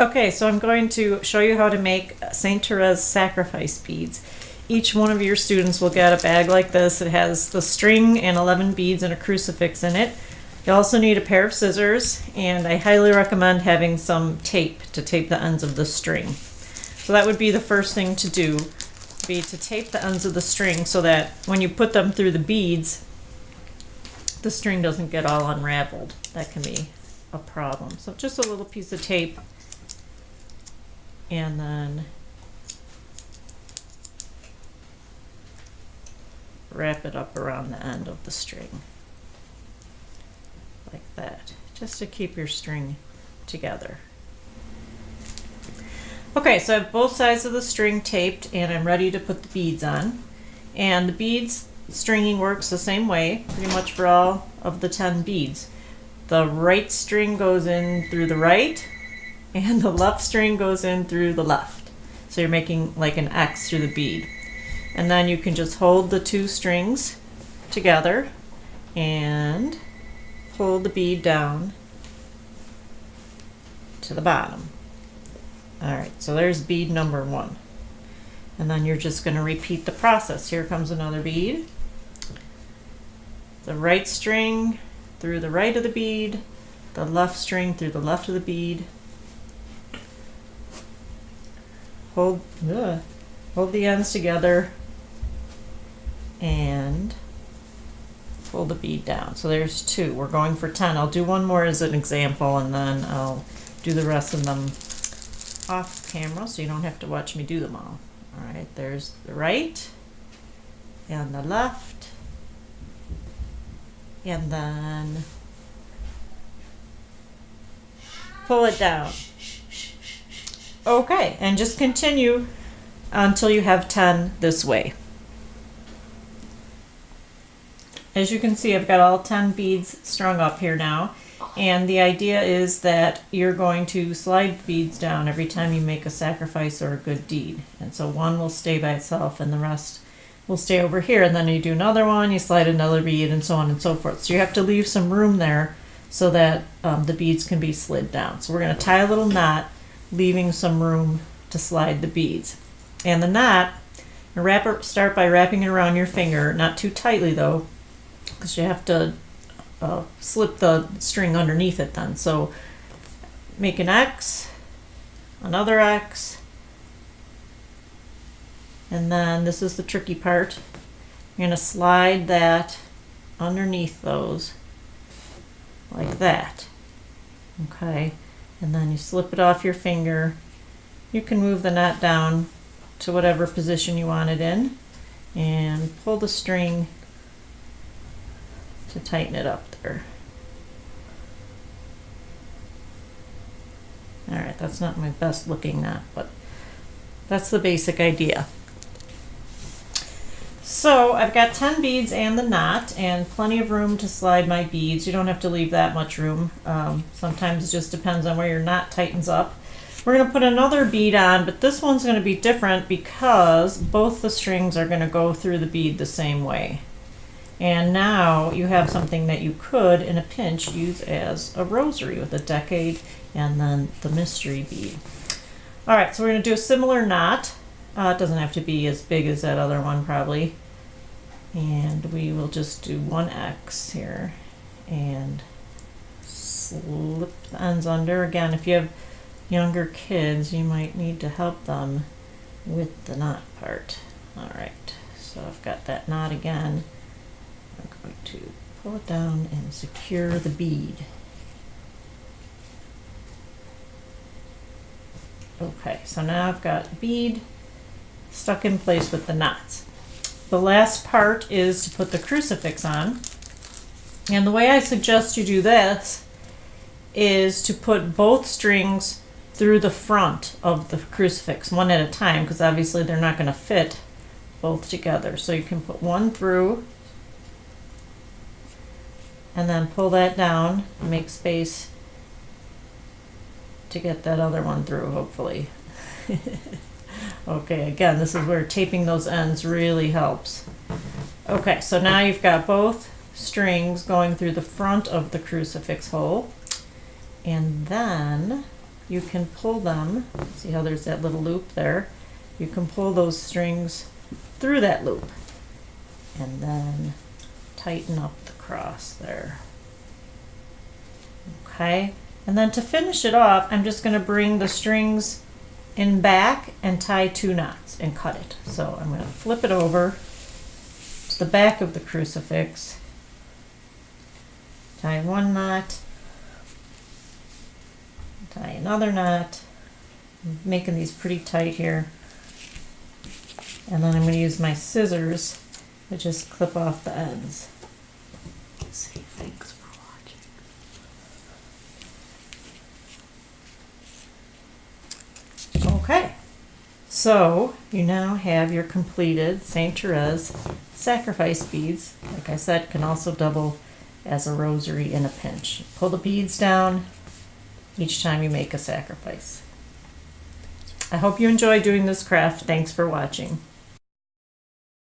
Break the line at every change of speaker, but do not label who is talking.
Okay, so I'm going to show you how to make St. Therese sacrifice beads. Each one of your students will get a bag like this. It has the string and 11 beads and a crucifix in it. You also need a pair of scissors, and I highly recommend having some tape to tape the ends of the string. So that would be the first thing to do, be to tape the ends of the string so that when you put them through the beads, the string doesn't get all unraveled. That can be a problem. So just a little piece of tape, and then wrap it up around the end of the string like that, just to keep your string together. Okay, so I have both sides of the string taped and I'm ready to put the beads on. And the beads stringing works the same way pretty much for all of the 10 beads. The right string goes in through the right and the left string goes in through the left. So you're making like an X through the bead. And then you can just hold the two strings together and pull the bead down to the bottom. Alright, so there's bead number 1. And then you're just going to repeat the process. Here comes another bead. The right string through the right of the bead, the left string through the left of the bead. Hold the ends together and pull the bead down. So there's 2. We're going for 10. I'll do one more as an example and then I'll do the rest of them off camera so you don't have to watch me do them all. Alright, there's the right and the left, and then pull it down. Okay, and just continue until you have 10 this way. As you can see, I've got all 10 beads strung up here now, and the idea is that you're going to slide beads down every time you make a sacrifice or a good deed. And so one will stay by itself and the rest will stay over here, and then you do another one, you slide another bead, and so on and so forth. So you have to leave some room there so that the beads can be slid down. So we're going to tie a little knot, leaving some room to slide the beads. And the knot, start by wrapping it around your finger, not too tightly though, because you have to slip the string underneath it then. So make an X, another X, and then this is the tricky part. You're going to slide that underneath those like that. Okay, and then you slip it off your finger. You can move the knot down to whatever position you want it in and pull the string to tighten it up there. Alright, that's not my best looking knot, but that's the basic idea. So I've got 10 beads and the knot and plenty of room to slide my beads. You don't have to leave that much room. Sometimes it just depends on where your knot tightens up. We're going to put another bead on, but this one's going to be different because both the strings are going to go through the bead the same way. And now you have something that you could, in a pinch, use as a rosary with a decade and then the mystery bead. Alright, so we're going to do a similar knot. It doesn't have to be as big as that other one probably. And we will just do one X here and slip the ends under. Again, if you have younger kids, you might need to help them with the knot part. Alright, so I've got that knot again. I'm going to pull it down and secure the bead. Okay, so now I've got bead stuck in place with the knots. The last part is to put the crucifix on. And the way I suggest you do this is to put both strings through the front of the crucifix, one at a time, because obviously they're not going to fit both together. So you can put one through and then pull that down and make space to get that other one through, hopefully. Okay, again, this is where taping those ends really helps. Okay, so now you've got both strings going through the front of the crucifix hole. And then you can pull them. See how there's that little loop there? You can pull those strings through that loop and then tighten up the cross there. Okay, and then to finish it off, I'm just going to bring the strings in back and tie 2 knots and cut it. So I'm going to flip it over to the back of the crucifix, tie 1 knot, tie another knot. I'm making these pretty tight here. And then I'm going to use my scissors to just clip off the ends.
Say thanks for watching.
Okay, so you now have your completed St. Therese sacrifice beads. Like I said, can also double as a rosary in a pinch. Pull the beads down each time you make a sacrifice. I hope you enjoy doing this craft. Thanks for watching.